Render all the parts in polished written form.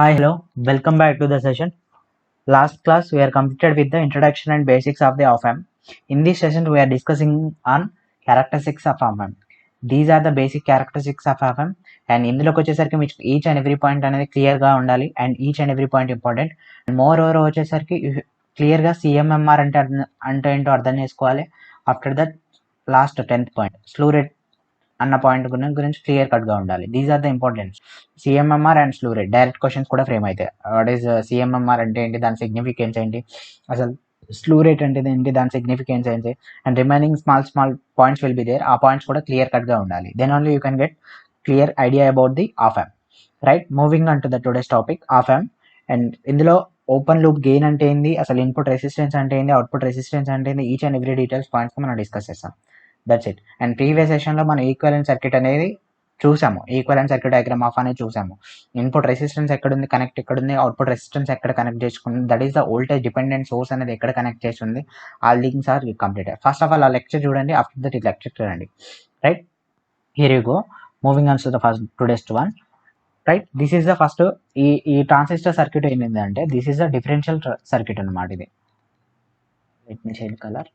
Hi, hello. Welcome back to the session. Last class we are completed with the introduction and basics of the op-amp. In this session we are discussing on characteristics of op-amp. These are the basic characteristics of op-amp and ఇందులోకి వచ్చేసరికి మీకు each and every point అనేది క్లియర్గా ఉండాలి and each and every point important and moreover వచ్చేసరికి క్లియర్గా CMRR అంటే ఏంటో అర్థం చేసుకోవాలి. After that last 10th point slew rate అన్న పాయింట్ గురించి క్లియర్ కట్గా ఉండాలి. These are the important CMRR and slew rate direct questions కూడా ఫ్రేమ్ అవుతాయి. వాట్ ఈస్ సిఎంఎంఆర్ అంటే ఏంటి, దాని సిగ్నిఫికెన్స్ ఏంటి, అసలు స్లూ రేట్ అంటే ఏంటి, దాని సిగ్నిఫికెన్స్ ఏంటి, and remaining small points will be there. ఆ పాయింట్స్ కూడా క్లియర్ కట్గా ఉండాలి. Then only you can get clear idea about the op amp. Right, moving on to the today's topic op amp. And ఇందులో ఓపెన్ లూప్ గెయిన్ అంటే ఏంది, అసలు input resistance అంటే ఏంది, అవుట్పుట్ రెసిస్టెన్స్ అంటే ఏంది, each and every details points మనం discuss చేస్తాం. That's it. అండ్ ప్రీవియస్ సెషన్లో మనం ఈక్వలెంట్ సర్క్యూట్ అనేది చూసాము, ఈక్వలెంట్ సర్క్యూట్ డయాగ్రామ్ ఆఫ్ అనేది చూసాము. ఇన్పుట్ రెసిస్టెన్స్ ఎక్కడుంది, కనెక్ట్ ఎక్కడుంది, అవుట్పుట్ రెసిస్టెన్స్ ఎక్కడ కనెక్ట్ చేసుకుంది, that is the voltage dependent source అనేది ఎక్కడ కనెక్ట్ చేస్తుంది. ఆ links are completed. First of all ఆ లెక్చర్ చూడండి, ఆఫ్టర్ దట్ ఈ లెక్చర్ చూడండి. Right, here you go. Moving on to the first today's one. Right, this is the first. ఈ transistor circuit ఏంటి అంటే this is the differential circuit అనమాట. ఇది let me change colour.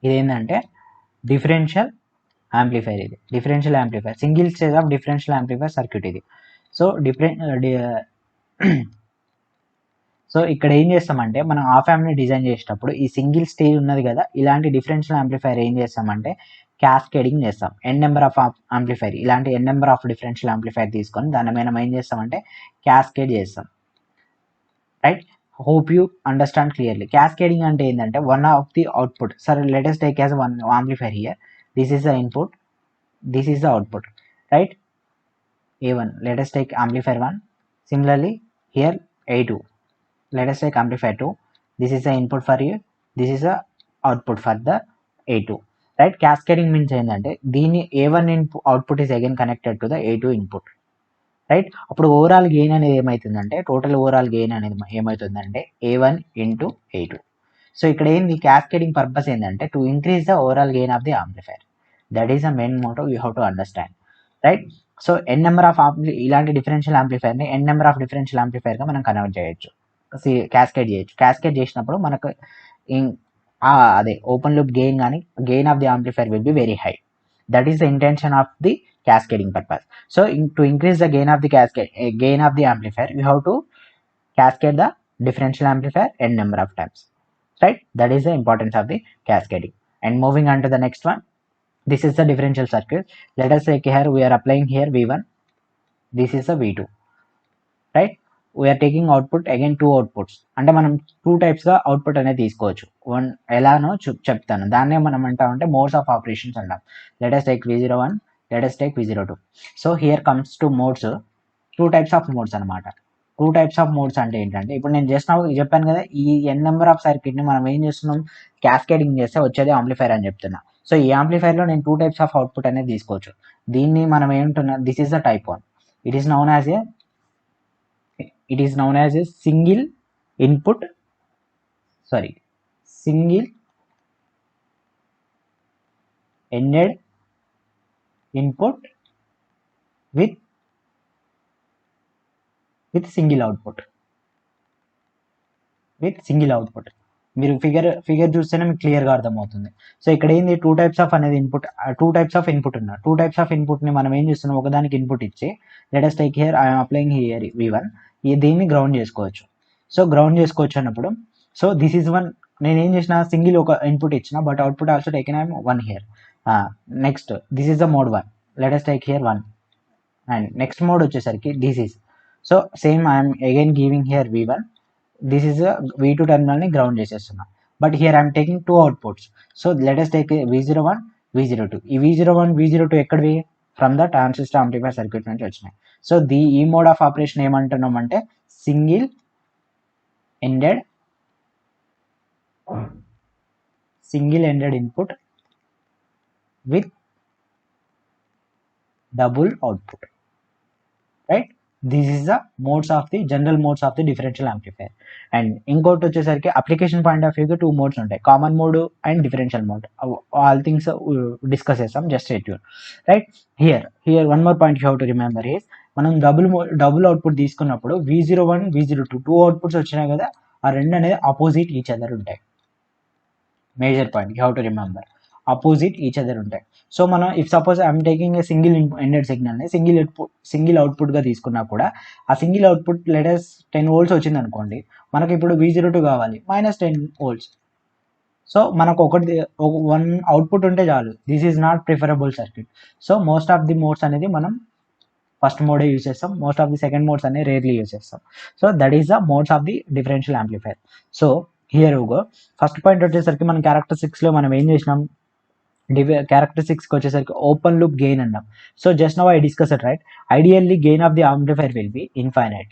ఇది ఏంటంటే డిఫరెన్షియల్ యాంప్లిఫైర్. ఇది differential amplifier, single stage of differential amplifier circuit ఇది. So so ఇక్కడ ఏం చేస్తామంటే మనం ఆప్-ఆంప్ని డిజైన్ చేసేటప్పుడు ఈ సింగిల్ స్టేజ్ ఉన్నది కదా, ఇలాంటి డిఫరెన్షియల్ యాంప్లిఫైర్ ఏం చేస్తామంటే క్యాస్కేడింగ్ చేస్తాం. ఎన్ నెంబర్ ఆఫ్ యాంప్లిఫైర్, ఇలాంటి ఎన్ నెంబర్ ఆఫ్ డిఫరెన్షియల్ యాంప్లిఫైర్ తీసుకొని దాన్ని మనం ఏం చేస్తామంటే క్యాస్కేడ్ చేస్తాం. Right, hope you understand clearly. Cascading అంటే ఏంటంటే వన్ ఆఫ్ ది అవుట్పుట్. సరే, let us take as one amplifier here. This is the input, this is the output. Right, A1, let us take amplifier 1. Similarly here A2, let us take amplifier 2. This is the input for you, this is the output for the A2. Right, cascading means ఏంటంటే దీని A1 input output is again connected to the A2 input. Right, అప్పుడు overall gain అనేది ఏమవుతుందంటే total overall gain అనేది ఏమవుతుందంటే A1 into A2. So ఇక్కడ ఏంది cascading purpose ఏంటంటే to increase the overall gain of the amplifier. That is the main motto, you have to understand. Right, so N number of ఇలాంటి differential యాంప్లిఫైర్ని N number of differential యాంప్లిఫైర్గా మనం convert చేయొచ్చు, cascade చేయొచ్చు. Cascade చేసినప్పుడు మనకు అదే ఓపెన్ లూప్ గెయిన్ కానీ gain of the amplifier will be very high. That is the intention of the cascading purpose. So to increase the gain of the gain of the amplifier, you have to cascade the differential amplifier n number of times. Right, that is the importance of the cascading. And moving on to the next one, this is the differential circuit. Let us say here we are applying here V1, this is the V2. Right, we are taking output again two outputs. అంటే మనం two టైప్స్గా output అనేది తీసుకోవచ్చు. One ఎలానో చెప్తాను, దాన్నే మనం అంటామంటే modes of operations అంటాం. Let us take V01, let us take V02. So here comes to modes, two types of modes అనమాట. టూ టైప్స్ ఆఫ్ మోడ్స్ అంటే ఏంటంటే ఇప్పుడు నేను జస్ట్ చెప్పాను కదా, ఈ ఎన్ నెంబర్ ఆఫ్ సర్క్యూట్ని మనం ఏం చేస్తున్నాం, క్యాస్కేడింగ్ చేస్తే వచ్చేది ఆంప్లిఫైర్ అని చెప్తున్నా. సో ఈ ఆంప్లిఫైర్లో నేను టూ టైప్స్ ఆఫ్ అవుట్పుట్ అనేది తీసుకోవచ్చు. దీన్ని మనం ఏమంటున్నా, this is the type 1. It is noun as a single input, single ended input with single output, మీరు ఫిగర్ చూస్తేనే మీకు క్లియర్గా అర్థమవుతుంది. సో ఇక్కడ ఏంది టూ టైప్స్ ఆఫ్ అనేది input, two types of input మనం ఏం చేస్తున్నాం, ఒకదానికి ఇన్పుట్ ఇచ్చి let us take here I'm applying here V1, దీన్ని గ్రౌండ్ చేసుకోవచ్చు. సో గ్రౌండ్ చేసుకోవచ్చు అన్నప్పుడు, సో దిస్ ఈజ్ వన్, నేను ఏం చేసిన సింగిల్ ఒక ఇన్పుట్ ఇచ్చిన but output also taken I'm 1 here. Next this is the mode 1, let us take here 1. and next mode వచ్చేసరికి this is, so same I am again giving here V1, this is a V2 terminal ని ground చేసేస్తున్నా, but here I am taking two outputs. so let us take V01, V02. ఈ V01, V02 ఎక్కడివి, from the transistor amplifier circuit నుంచి వచ్చినాయి. So ఈ mode of operation ఏమంటున్నాం అంటే single ended input with double output. Right, this is the general modes of the differential amplifier. and ఇంకోటి వచ్చేసరికి application point of వ్యూగా two modes ఉంటాయి, common mode and differential mode. All things discuss చేస్తాం, just stay tune. Right, here one more point you have to remember is మనం double output తీసుకున్నప్పుడు V01 V02 two outputs వచ్చినాయి కదా, ఆ రెండు అనేది ఆపోజిట్ ఈచ్ అదర్ ఉంటాయి. Major point you have to remember, opposite each other ఉంటాయి. So మనం if suppose I'm taking a single ended సిగ్నల్ని సింగిల్ అవుట్పుట్గా తీసుకున్నా కూడా ఆ సింగిల్ అవుట్పుట్ లెటర్స్ 10 volts వచ్చింది అనుకోండి, మనకి ఇప్పుడు V02 కావాలి -10 volts. సో మనకు వన్ అవుట్పుట్ ఉంటే చాలు. This is not preferable circuit. So most of the modes అనేది మనం ఫస్ట్ మోడే యూజ్ చేస్తాం, most of the second modes అనేది రేర్లీ యూజ్ చేస్తాం. So that is the modes of the differential amplifier. So here go first point వచ్చేసరికి మనం క్యారెక్టరిస్టిక్స్లో మనం ఏం చేసినాం, క్యారెక్టరిస్టిక్స్కి వచ్చేసరికి ఓపెన్ లూప్ గెయిన్ అన్నాం. So just now I discuss it right. Ideally gain of the amplifier will B infinite.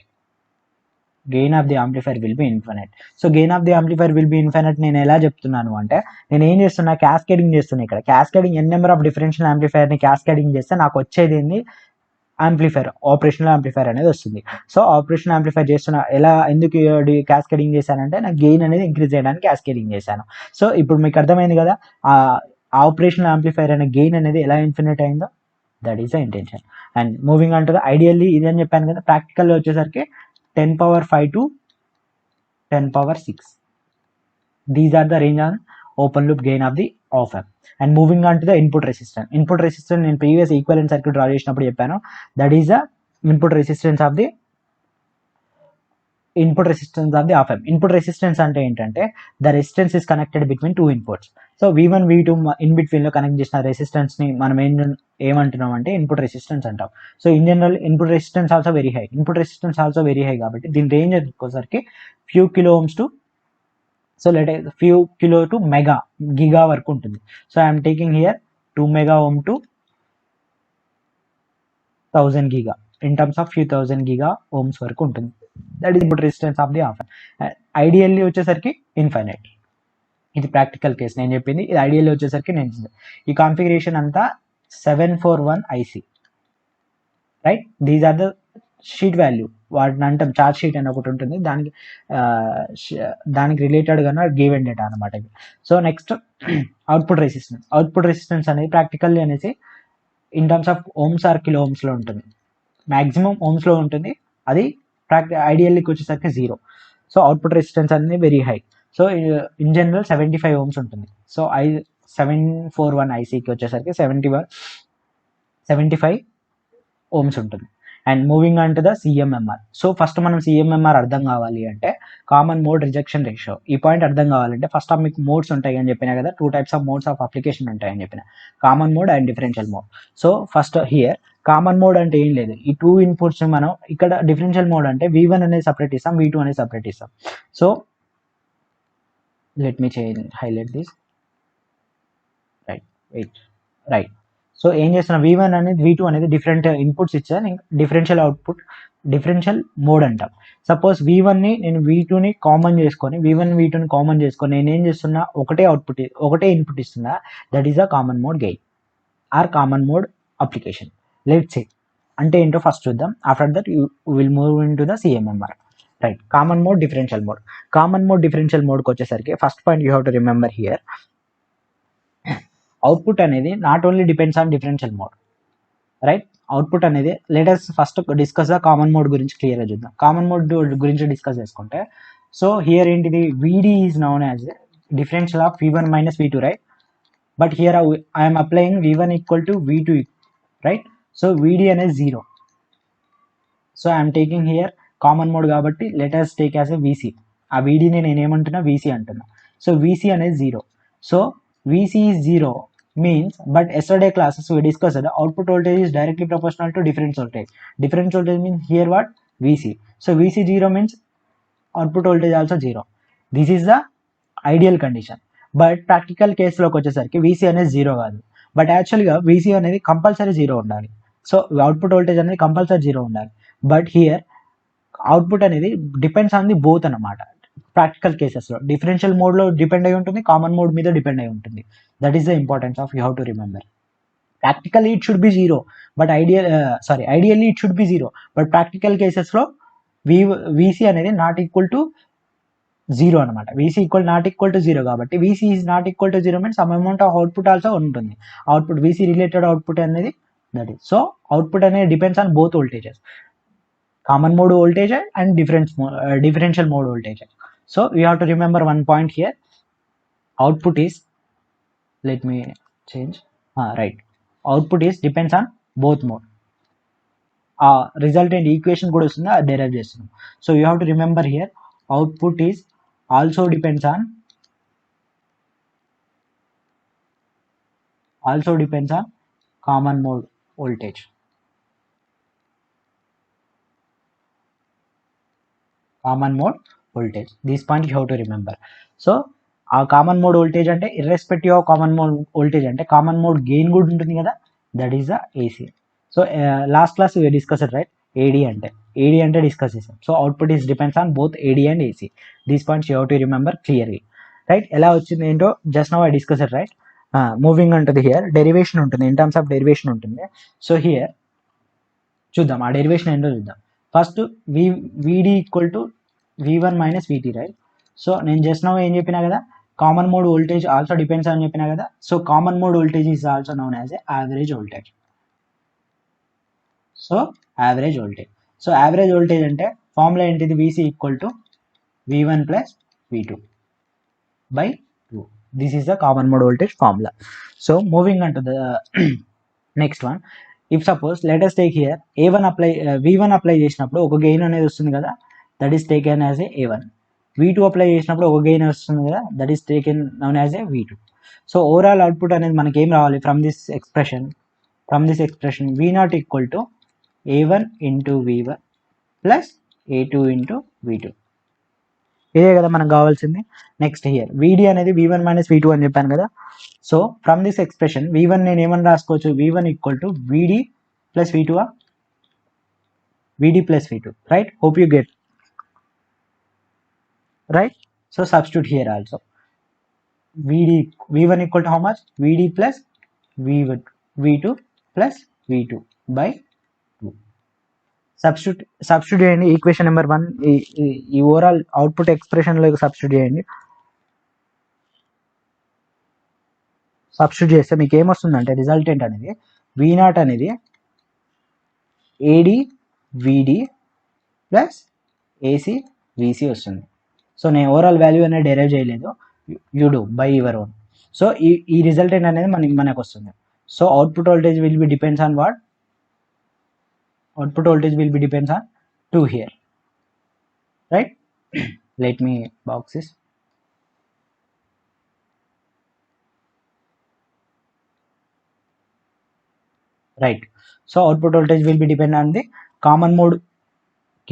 Gain of the amplifier will B infinite. So gain of the amplifier will B infinite నేను ఎలా చెప్తున్నాను అంటే, నేను ఏం చేస్తున్నా, cascading చేస్తున్నా. ఇక్కడ cascading N number of differential యాంప్లిఫైర్ని క్యాస్కేడింగ్ చేస్తే నాకు వచ్చేది ఏంది, యాంప్లిఫైర్, ఆపరేషనల్ యాంప్లిఫైర్ అనేది వస్తుంది. సో ఆపరేషనల్ యాంప్లిఫైర్ చేస్తున్నా. ఎందుకు క్యాస్కేడింగ్ చేశానంటే, నాకు గెయిన్ అనేది ఇంక్రీజ్ చేయడానికి క్యాస్కేడింగ్ చేశాను. సో ఇప్పుడు మీకు అర్థమైంది కదా, ఆ ఆపరేషనల్ యాంప్లిఫైర్ అనే గెయిన్ అనేది ఎలా ఇన్ఫినిట్ అయిందో. That is the intention. And moving on to the ideally ఇది అని చెప్పాను కదా, ప్రాక్టికల్లో వచ్చేసరికి 10⁵ to 10⁶. These are the range on open loop gain of the op-amp. And moving on to the input resistance. Input resistance నేను previous equivalent circuit draw చేసినప్పుడు చెప్పాను, that is the input resistance of the op-amp. Input resistance అంటే ఏంటంటే, the resistance is connected between two inputs. So V1 V2 in between లో connect చేసిన resistance ని మనం ఏమంటున్నాం అంటే ఇన్పుట్ రెసిస్టెన్స్ అంటాం. So in general input resistance also very high. Input resistance also very high కాబట్టి దీని రేంజ్ వచ్చేసరికి few kilo Ohm's to, so few kilo to mega giga వరకు ఉంటుంది. So I'm taking here 2 mega ohm to 1000 giga. In terms of few 1000 giga ohms వరకు ఉంటుంది. That is input resistance of the op-amp. Ideally వచ్చేసరికి infinite. ఇది practical case నేను చెప్పింది. ఇది ideally వచ్చేసరికి నేను ఈ కాన్ఫిగరేషన్ అంతా 741 IC right. These are the sheet value, వాటిని అంటాం చార్ట్ షీట్ అని ఒకటి ఉంటుంది, దానికి రిలేటెడ్ గా గివెన్ డేటా అనమాట ఇది. So next output resistance. Output resistance అనేది ప్రాక్టికల్లీ అనేసి in terms of ohms or kilo ohms లో ఉంటుంది. మాక్సిమం ఓమ్స్ లో ఉంటుంది, అది ఐడియల్లీకి వచ్చేసరికి 0. సో అవుట్పుట్ రెసిస్టెన్స్ అనేది very high. So in general 75 ohms ఉంటుంది. సో 741 ICకి వచ్చేసరికి 75 ohms ఉంటుంది. And moving on to the CMMR. So first మనం CMMR అర్థం కావాలి అంటే, కామన్ మోడ్ రిజెక్షన్ రేషియో. ఈ పాయింట్ అర్థం కావాలంటే ఫస్ట్ ఆఫ్ మీకు మోడ్స్ ఉంటాయి అని చెప్పినా కదా, 2 types of modes of application ఉంటాయని చెప్పిన, common mode and differential mode. So first here common mode అంటే ఏం లేదు, ఈ 2 ఇన్పుట్స్ మనం ఇక్కడ డిఫరెన్షియల్ మోడ్ అంటే V1 అనేది సపరేట్ ఇస్తాం, V2 అనేది సపరేట్ ఇస్తాం. So let me highlight this right. So ఏం చేస్తున్నా, V1 అనేది V2 అనేది డిఫరెంట్ ఇన్పుట్స్ ఇచ్చాను, డిఫరెన్షియల్ అవుట్పుట్, డిఫరెన్షియల్ మోడ్ అంటాం. సపోజ్ V1ని నేను V2ని కామన్ చేసుకొని, V1 V2ని కామన్ చేసుకొని నేను ఏం చేస్తున్నా, ఒకటే ఇన్పుట్ ఇస్తున్నా, that is a common mode gain or common mode application. Let's say అంటే ఏంటో ఫస్ట్ చూద్దాం. After that you will move into the CMMR right. Common mode differential mode. Common mode differential మోడ్కి వచ్చేసరికి first point you have to remember here, output అనేది not only depends on differential mode right. Output అనేది let us first discuss the common mode గురించి క్లియర్గా చూద్దాం. Common mode గురించి discuss చేసుకుంటే, so here ఏంటిది, VD is known as differential of V1 minus V2 right. But here I'm applying V1 equal to V2 right. So VD అనేది 0. So I'm taking here common mode కాబట్టి let us take as a VC. ఆ VDని నేను ఏమంటున్నా, VC అంటున్నా. So VC అనేది 0. So VC is 0 means, but yesterday classes we discussed output voltage is directly proportional to difference voltage. Difference voltage means here what, VC. So VC 0 means output voltage also 0. This is the ideal condition. But practical case లోకి వచ్చేసరికి VC అనేది 0 కాదు, but యాక్చువల్గా VC అనేది compulsory 0 ఉండాలి. So output voltage అనేది compulsory 0 ఉండాలి. But here output అనేది డిపెండ్స్ ఆన్ ది బోత్ అన్నమాట. ప్రాక్టికల్ కేసెస్లో డిఫరెన్షియల్ మోడ్లో డిపెండ్ అయి ఉంటుంది, కామన్ మోడ్ మీద డిపెండ్ అయి ఉంటుంది. That is the importance of you have to remember. Practically it should be 0, but ideally it should be 0, but practical కేసెస్లో VC అనేది నాట్ ఈక్వల్ టు 0 అనమాట. VC నాట్ ఈక్వల్ టు 0 కాబట్టి VC is not equal to 0 means some amount of output also ఉంటుంది. Output VC related output అనేది that is. So output అనేది depends on both voltages, common mode voltage and differential mode voltage. So you have to remember one point here. Output is, let me change, right, output is depends on both mode. Resultant equation kuda vastunda derive chestunam. So you have to remember here, output is also depends on common mode voltage. Common mode voltage, this point you have to remember. So ఆ common mode voltage అంటే irrespective of common mode voltage అంటే common mode gain కూడా ఉంటుంది కదా, that is the AC. So last class discussed right, AD అంటే discuss చేసాం. So output is depends on both AD and AC. These points you have to remember clearly, right. ఎలా వచ్చింది ఏంటో just now I discussed right. Moving ఉంటుంది here, derivation ఉంటుంది, in terms of derivation ఉంటుంది. So here చూద్దాం ఆ derivation ఏంటో చూద్దాం. ఫస్ట్ విడి equal to V1 minus VT, right. So నేను జస్ట్ నౌ ఏం చెప్పినా కదా, common mode voltage also depends అని చెప్పినా కదా. So common mode voltage is also known as a average voltage. So average voltage, so average voltage అంటే formula ఏంటిది, VC equal to V1 plus V2 by 2. This is the common mode voltage formula. So moving on to the next one. If suppose let us take here A1 apply, V1 apply చేసినప్పుడు ఒక gain అనేది వస్తుంది కదా, that is taken as a A1. V2 apply చేసినప్పుడు ఒక gain వస్తుంది కదా, that is taken noun as a V2. So overall output అనేది మనకి ఏం రావాలి, from this expression V0 equal to A1 into V1 plus A2 into V2. ఇదే కదా మనకు కావాల్సింది. నెక్స్ట్ హియర్ VD అనేది V1 మైనస్ V2 అని చెప్పాను కదా. So from this expression V1 నేను ఏమని రాసుకోవచ్చు, V1 equal to VD plus V2, VD plus V2, right. Hope you get, right. So substitute here also, V1 equal to how much, VD plus V2 plus V2 by 2. substitute చేయండి equation number 1, ఈ overall output expression లో substitute చేయండి. Substitute చేస్తే మీకు ఏమొస్తుందంటే resultant అనేది V0 అనేది AD VD plus AC VC వస్తుంది. సో నేను ఓవరాల్ వాల్యూ అనేది డెరైవ్ చేయలేదు, you do by your own. So ఈ రిజల్టెంట్ అనేది మనకు వస్తుంది. So output voltage will B depends on what, output voltage will B depends on 2 here, right. Let me box this, right. So output voltage will B depend on the common mode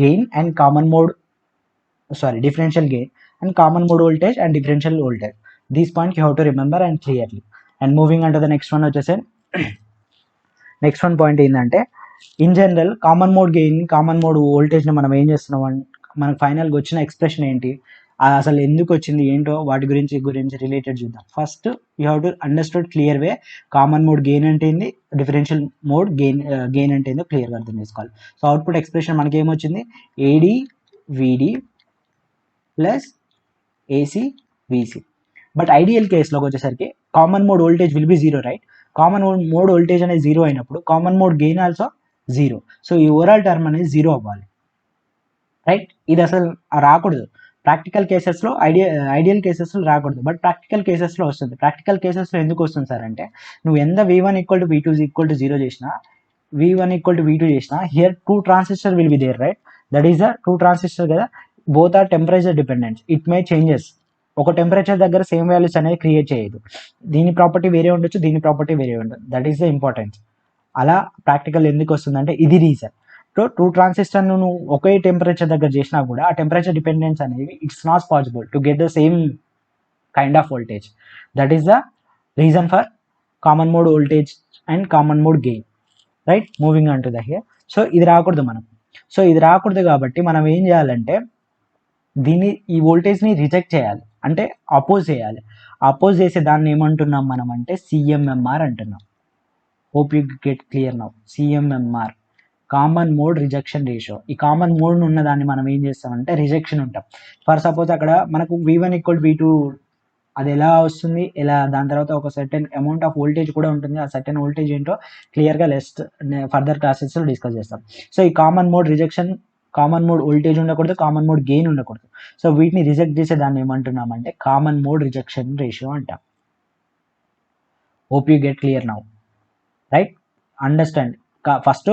gain and differential gain and common mode voltage and differential voltage. These points you have to remember and clearly. And moving on to the next one వచ్చేసి next one point ఏంటంటే, in general common mode gain common mode వోల్టేజ్ని మనం ఏం చేస్తున్నాం, మనకు ఫైనల్గా వచ్చిన expression ఏంటి, అసలు ఎందుకు వచ్చింది ఏంటో వాటి గురించి రిలేటెడ్ చూద్దాం. First you have to understand clear way common mode gain అంటే ఏంది, డిఫరెన్షియల్ మోడ్ గెయిన్ అంటే ఏందో క్లియర్గా అర్థం చేసుకోవాలి. సో అవుట్పుట్ ఎక్స్ప్రెషన్ మనకి ఏమొచ్చింది, AD VD plus AC VC. But ideal కేసులోకి వచ్చేసరికి common mode voltage will be 0, right. Common mode voltage అనేది 0 అయినప్పుడు common mode gain also 0. So ఈ ఓవరాల్ టర్మ్ అనేది 0 అవ్వాలి, రైట్. ఇది అసలు రాకూడదు ప్రాక్టికల్ కేసెస్లో, ఐడియల్ కేసెస్లో రాకూడదు, బట్ ప్రాక్టికల్ కేసెస్లో వస్తుంది. ప్రాక్టికల్ కేసెస్లో ఎందుకు వస్తుంది సార్ అంటే, నువ్వు ఎంత V1 equal to V2 equal to 0 చేసినా, V1 ఈక్వల్ టు V2 చేసినా, here 2 transistor will be there, right. That is the 2 transistor కదా, both are temperature dependent. It may changes, ఒక టెంపరేచర్ దగ్గర సేమ్ వాల్యూస్ అనేది create చేయదు. దీని property వేరే ఉండొచ్చు, దీని ప్రాపర్టీ వేరే ఉండదు. That is the importance. అలా ప్రాక్టికల్ ఎందుకు వస్తుందంటే ఇది రీజన్. సో 2 ట్రాన్సిస్టర్ నువ్వు ఒకే టెంపరేచర్ దగ్గర చేసినా కూడా ఆ టెంపరేచర్ డిపెండెన్స్ అనేది it's not possible to get the same kind of voltage. That is the reason for common mode voltage and common mode gain, right. Moving on to the here. So ఇది రాకూడదు మనం. So ఇది రాకూడదు కాబట్టి మనం ఏం చేయాలంటే, ఈ వోల్టేజ్ని రిజెక్ట్ చేయాలి, అంటే అపోజ్ చేయాలి. అపోజ్ చేసే దాన్ని ఏమంటున్నాం మనం అంటే CMMR అంటున్నాం. Hope you get clear now. CMMR, common mode rejection ratio. ఈ కామన్ మోడ్ ఉన్నదాన్ని మనం ఏం చేస్తామంటే రిజెక్షన్ ఉంటాం. ఫర్ సపోజ్ అక్కడ మనకు V1 ఈక్వల్ V2 అది ఎలా వస్తుంది, ఎలా దాని తర్వాత ఒక సర్టెన్ అమౌంట్ ఆఫ్ వోల్టేజ్ కూడా ఉంటుంది. ఆ సర్టెన్ వోల్టేజ్ ఏంటో క్లియర్గా ఫర్దర్ క్లాసెస్లో డిస్కస్ చేస్తాం. సో ఈ common mode rejection, common mode voltage ఉండకూడదు, కామన్ మోడ్ గెయిన్ ఉండకూడదు. సో వీటిని రిజెక్ట్ చేసే దాన్ని ఏమంటున్నామంటే కామన్ మోడ్ రిజెక్షన్ రేషియో అంటాం. Hope you get clear now, right? Understand. First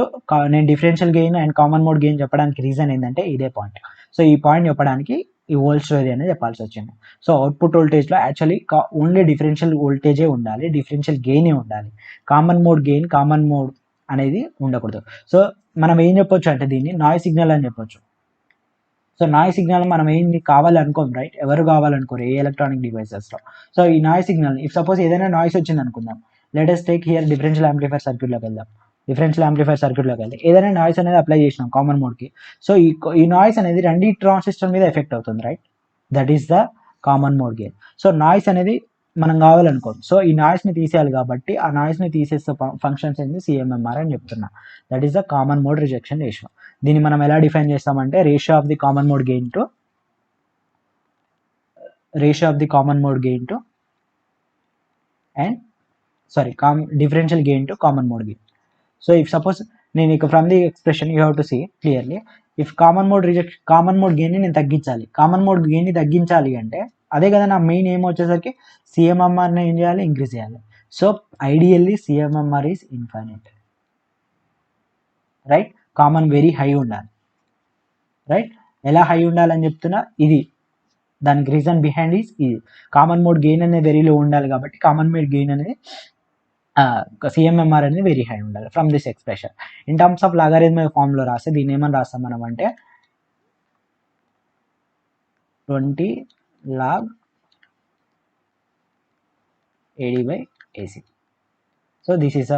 నేను differential gain and common mode gain చెప్పడానికి రీజన్ ఏంటంటే ఇదే పాయింట్. సో ఈ పాయింట్ చెప్పడానికి ఈ హోల్ స్టోరీ అనేది చెప్పాల్సి వచ్చింది. సో అవుట్పుట్ వోల్టేజ్లో యాక్చువల్లీ ఓన్లీ డిఫరెన్షియల్ వోల్టేజే ఉండాలి, డిఫరెన్షియల్ గెయినే ఉండాలి. Common mode gain, common mode అనేది ఉండకూడదు. సో మనం ఏం చెప్పొచ్చు అంటే దీన్ని నాయిస్ సిగ్నల్ అని చెప్పొచ్చు. సో నాయిస్ సిగ్నల్ మనం ఏంది కావాలనుకోం, రైట్? ఎవరు కావాలనుకోరు ఏ ఎలక్ట్రానిక్ డివైసెస్లో. సో ఈ నాయిస్ సిగ్నల్ ఇఫ్ సపోజ్ ఏదైనా నాయిస్ వచ్చింది అనుకుందాం, let us take here differential amplifier సర్క్యూట్లోకి వెళ్దాం. డిఫరెన్షియల్ యాంప్లిఫైర్ సర్క్యూట్లోకి వెళ్తే ఏదైనా నాయిస్ అనేది అప్లై చేసినాం కామన్ మోడ్కి. సో ఈ నాయిస్ అనేది రెండు ట్రాన్సిస్టర్ మీద ఎఫెక్ట్ అవుతుంది, right? That is the common mode gain. So noise అనేది మనం కావాలనుకోం. సో ఈ నాయిస్ని తీసేయాలి కాబట్టి ఆ నాయిస్ని తీసేసే ఫంక్షన్స్ ఏంది సిఎంఎంఆర్ అని చెప్తున్నా. That is the common mode rejection ratio. దీన్ని మనం ఎలా డిఫైన్ చేస్తామంటే ratio of the common mode gain to and differential gain to common mode gain. So if suppose నేను from the expression you have to see clearly, if common mode గెయిన్ని నేను తగ్గించాలి, common mode గెయిన్ని తగ్గించాలి అంటే అదే కదా నా మెయిన్ ఏం వచ్చేసరికి సిఎంఎంఆర్ని ఏం చేయాలి, ఇంక్రీజ్ చేయాలి. So ideally CMMR is infinite, right? Common very high ఉండాలి, రైట్? ఎలా హై ఉండాలని చెప్తున్నా, ఇది దానికి రీజన్ బిహైండ్ ఈజ్ ఇది. కామన్ మోడ్ గెయిన్ అనేది వెరీ లో ఉండాలి కాబట్టి కామన్ మోడ్ గెయిన్ అనేది సిఎంఎంఆర్ అనేది వెరీ హై ఉండాలి from this expression. In terms of logarithmic ఫామ్లో రాస్తే దీన్ని ఏమని రాస్తాం మనం అంటే 20 log AD/AC. So this is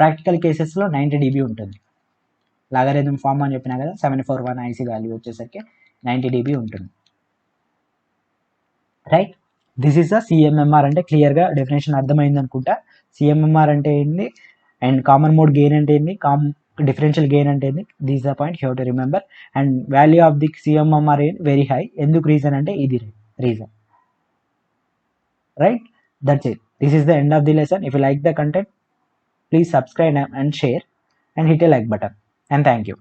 practical కేసెస్లో 90 dB ఉంటుంది. లాగరిథమిక్ ఫామ్ అని చెప్పినా కదా, 741 IC వాల్యూ వచ్చేసరికి 90 dB ఉంటుంది, right? This is the CMMR. అంటే క్లియర్గా డెఫినేషన్ అర్థమైంది అనుకుంటా. సిఎంఎంఆర్ అంటే ఏంటి అండ్ కామన్ మోడ్ గెయిన్ అంటే ఏంటి, డిఫరెన్షియల్ గెయిన్ అంటే ఏంటి, this the point you have to remember. And value of the CMMR very high. ఎందుకు రీజన్ అంటే ఇది reason, right? That's it. This is the end of the lesson. If you like the content, please subscribe and share and hit a like button. And thank you.